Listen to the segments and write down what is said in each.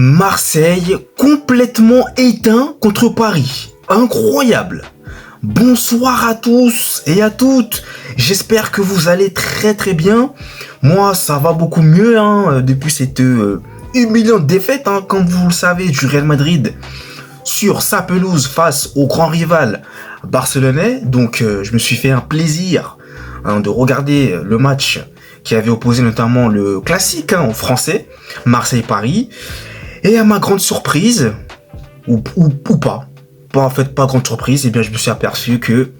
Marseille complètement éteint contre Paris. Incroyable. Bonsoir à tous et à toutes. J'espère que vous allez très très bien. Moi, ça va beaucoup mieux depuis cette humiliante défaite, comme vous le savez, du Real Madrid sur sa pelouse face au grand rival barcelonais. Donc, je me suis fait un plaisir de regarder le match qui avait opposé notamment le classique en français, Marseille-Paris. Et à ma grande surprise, ou pas grande surprise, je me suis aperçu que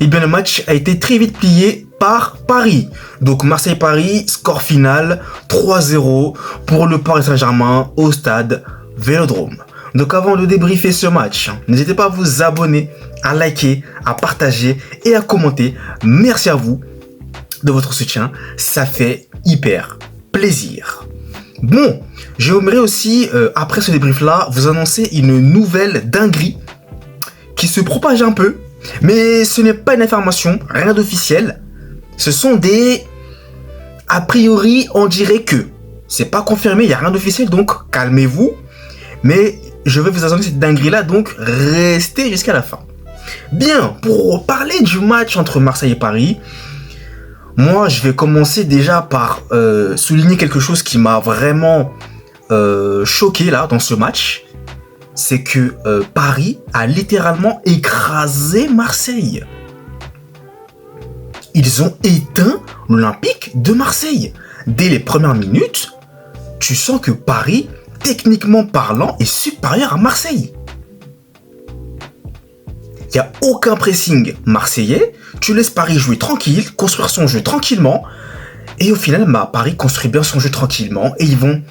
le match a été très vite plié par Paris. Donc Marseille-Paris, score final 3-0 pour le Paris Saint-Germain au stade Vélodrome. Donc avant de débriefer ce match, n'hésitez pas à vous abonner, à liker, à partager et à commenter. Merci à vous de votre soutien, ça fait hyper plaisir. Bon, j'aimerais aussi, après ce débrief-là, vous annoncer une nouvelle dinguerie qui se propage un peu, mais ce n'est pas une information, rien d'officiel. Ce sont des... A priori, on dirait que. C'est pas confirmé, il n'y a rien d'officiel, donc calmez-vous. Mais je vais vous annoncer cette dinguerie-là, donc restez jusqu'à la fin. Bien, pour parler du match entre Marseille et Paris, moi, je vais commencer déjà par souligner quelque chose qui m'a vraiment choqué là dans ce match. C'est que Paris a littéralement écrasé Marseille. Ils ont éteint l'Olympique de Marseille. Dès les premières minutes, tu sens que Paris, techniquement parlant, est supérieur à Marseille. Il n'y a aucun pressing marseillais. Tu laisses Paris jouer tranquille, construire son jeu tranquillement. Et au final, Paris construit bien son jeu tranquillement. Et ils vont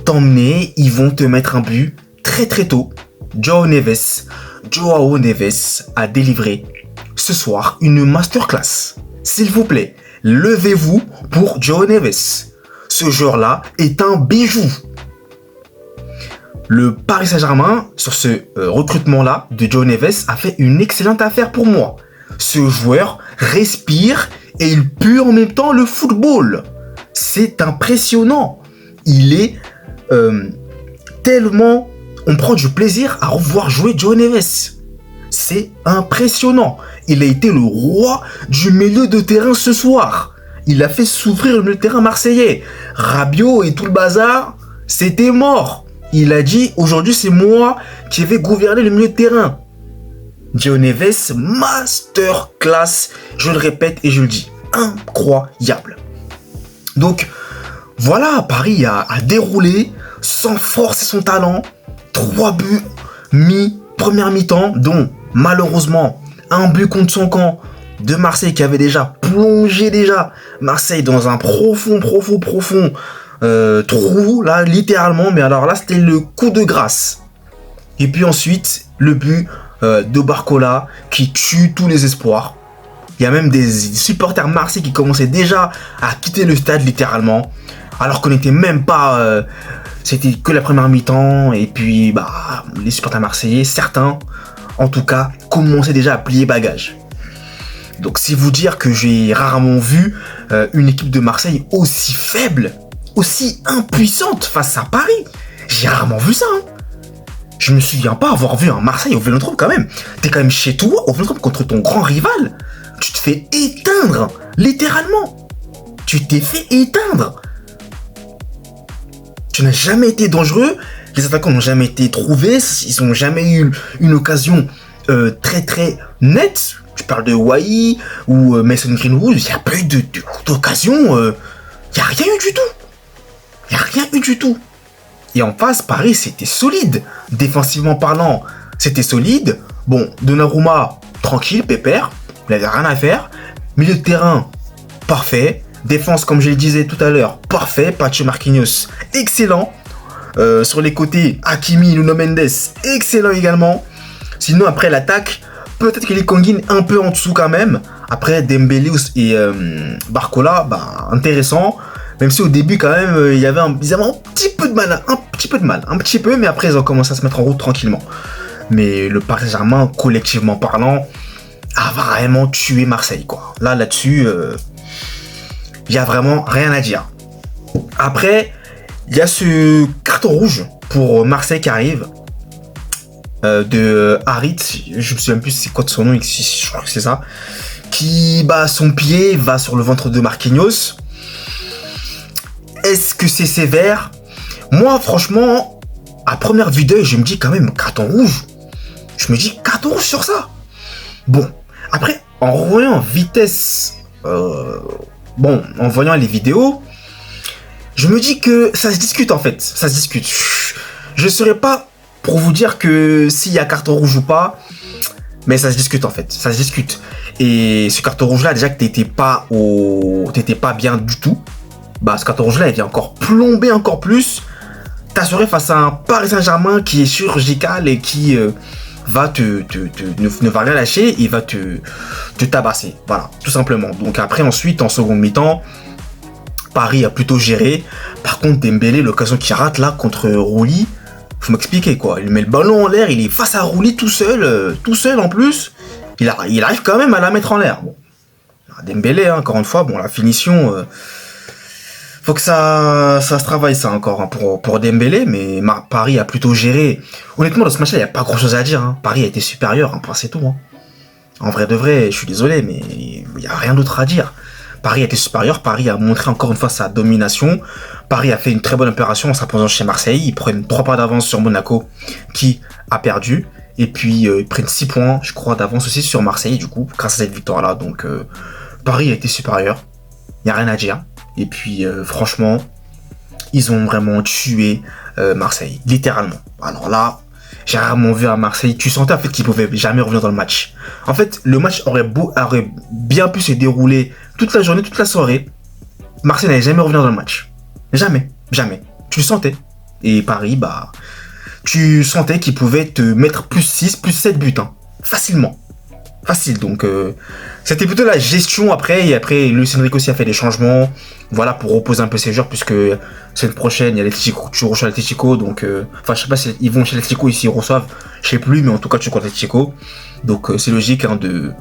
t'emmener, ils vont te mettre un but très très tôt. Joao Neves a délivré ce soir une masterclass. S'il vous plaît, levez-vous pour Joao Neves. Ce joueur-là est un bijou. Le Paris Saint-Germain, sur ce recrutement-là de Joao Neves, a fait une excellente affaire pour moi. Ce joueur respire et il pue en même temps le football. C'est impressionnant. Il est tellement... On prend du plaisir à revoir jouer Joao Neves. C'est impressionnant. Il a été le roi du milieu de terrain ce soir. Il a fait souffrir le milieu de terrain marseillais. Rabiot et tout le bazar, c'était mort. Il a dit, aujourd'hui c'est moi qui vais gouverner le milieu de terrain. Joao Neves, masterclass, je le répète et je le dis, incroyable. Donc, voilà, Paris a déroulé sans force et son talent. 3 buts mis première mi-temps, dont malheureusement un but contre son camp de Marseille qui avait déjà plongé Marseille dans un profond trou, là, littéralement. Mais alors là, c'était le coup de grâce. Et puis ensuite, le but de Barcola qui tue tous les espoirs. Il y a même des supporters marseillais qui commençaient déjà à quitter le stade, littéralement. Alors qu'on n'était même pas... c'était que la première mi-temps. Et puis, les supporters marseillais, certains, en tout cas, commençaient déjà à plier bagages. Donc, c'est vous dire que j'ai rarement vu une équipe de Marseille aussi faible, aussi impuissante face à Paris. J'ai rarement vu ça. Je me souviens pas avoir vu un Marseille au Vélodrome quand même. T'es quand même chez toi au Vélodrome contre ton grand rival. Tu te fais éteindre, littéralement. Tu t'es fait éteindre. Tu n'as jamais été dangereux. Les attaquants n'ont jamais été trouvés. Ils n'ont jamais eu une occasion très très nette. Tu parles de Wai ou Mason Greenwood. Il n'y a pas eu d'occasion. Il n'y a rien eu du tout. Et en face, Paris, c'était solide. Défensivement parlant, c'était solide. Bon, Donnarumma, tranquille, pépère. Il n'avait rien à faire. Milieu de terrain, parfait. Défense, comme je le disais tout à l'heure, parfait. Pacho Marquinhos, excellent. Sur les côtés, Hakimi, Nuno Mendes, excellent également. Sinon, après l'attaque, peut-être que les Kangin un peu en dessous quand même. Après, Dembélé et Barcola, intéressant. Même si au début, quand même, ils avaient un petit peu de mal. Mais après, ils ont commencé à se mettre en route tranquillement. Mais le Paris Saint-Germain, collectivement parlant, a vraiment tué Marseille, quoi. Là-dessus, il n'y a vraiment rien à dire. Après, Il y a ce carton rouge pour Marseille qui arrive. De Harit, je me souviens plus c'est quoi de son nom, je crois que c'est ça. Qui son pied va sur le ventre de Marquinhos. Est-ce que c'est sévère? Moi, franchement, à première vue d'œil, je me dis quand même carton rouge. Je me dis carton rouge sur ça. Bon, après, en revoyant vitesse, en voyant les vidéos, je me dis que ça se discute en fait. Ça se discute. Je ne saurais pas pour vous dire que s'il y a carton rouge ou pas, mais ça se discute en fait. Ça se discute. Et ce carton rouge là, déjà que t'étais pas bien du tout, ce carton rouge là, il vient encore plomber encore plus. T'assurer face à un Paris Saint-Germain qui est chirurgical et qui ne va rien lâcher, il va te tabasser. Voilà, tout simplement. Donc après, ensuite, en seconde mi-temps, Paris a plutôt géré. Par contre, Dembélé, l'occasion qu'il rate là contre Rouli, faut m'expliquer quoi. Il met le ballon en l'air, il est face à Rouli tout seul en plus. Il arrive quand même à la mettre en l'air. Bon. Dembélé, encore une fois, la finition, faut que ça se travaille ça encore pour Dembélé, mais Paris a plutôt géré. Honnêtement, dans ce match-là, il n'y a pas grand-chose à dire. Paris a été supérieur, c'est tout. En vrai de vrai, je suis désolé, mais il n'y a rien d'autre à dire. Paris a été supérieur, Paris a montré encore une fois sa domination. Paris a fait une très bonne opération en s'imposant chez Marseille. Ils prennent 3 points d'avance sur Monaco, qui a perdu. Et puis, ils prennent 6 points, je crois, d'avance aussi sur Marseille, du coup, grâce à cette victoire-là. Donc, Paris a été supérieur. Il n'y a rien à dire. Et puis, franchement, ils ont vraiment tué Marseille, littéralement. Alors là, j'ai rarement vu à Marseille, tu sentais en fait qu'ils pouvaient jamais revenir dans le match. En fait, le match aurait bien pu se dérouler toute la journée, toute la soirée. Marseille n'allait jamais revenir dans le match. Jamais. Tu le sentais. Et Paris, tu sentais qu'ils pouvaient te mettre plus 6, plus 7 buts. Facilement. Facile, donc c'était plutôt la gestion après. Et après, Luis Enrique aussi a fait des changements, voilà, pour reposer un peu ses joueurs, puisque semaine prochaine, il y a l'Atlético, tu reçois l'Atlético, donc je sais pas si ils vont chez l'Atlético ici, ils reçoivent, je sais plus, mais en tout cas, tu contre l'Atlético, donc c'est logique de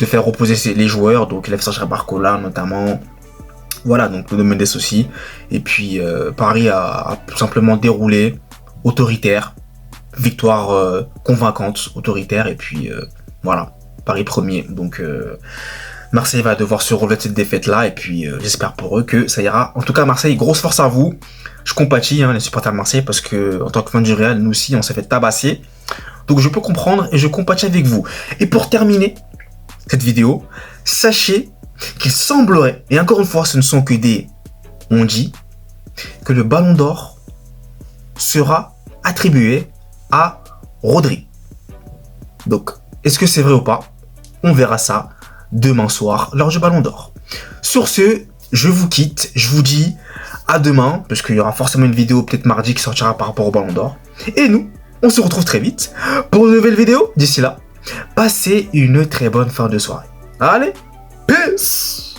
faire reposer les joueurs, donc il a fait sortir Barcola notamment, voilà, donc le Mendes aussi, et puis Paris a tout simplement déroulé, autoritaire, victoire convaincante, autoritaire, et puis voilà. Paris premier, donc Marseille va devoir se relever de cette défaite là, et puis j'espère pour eux que ça ira. En tout cas, Marseille, grosse force à vous. Je compatis les supporters de Marseille, parce que en tant que fan du Real, nous aussi on s'est fait tabasser, donc je peux comprendre et je compatis avec vous. Et pour terminer cette vidéo, sachez qu'il semblerait, et encore une fois ce ne sont que des on dit, que le Ballon d'Or sera attribué à Rodri. Donc est-ce que c'est vrai ou pas? On verra ça demain soir lors du Ballon d'Or. Sur ce, je vous quitte. Je vous dis à demain, parce qu'il y aura forcément une vidéo peut-être mardi qui sortira par rapport au Ballon d'Or. Et nous, on se retrouve très vite pour une nouvelle vidéo. D'ici là, passez une très bonne fin de soirée. Allez, peace!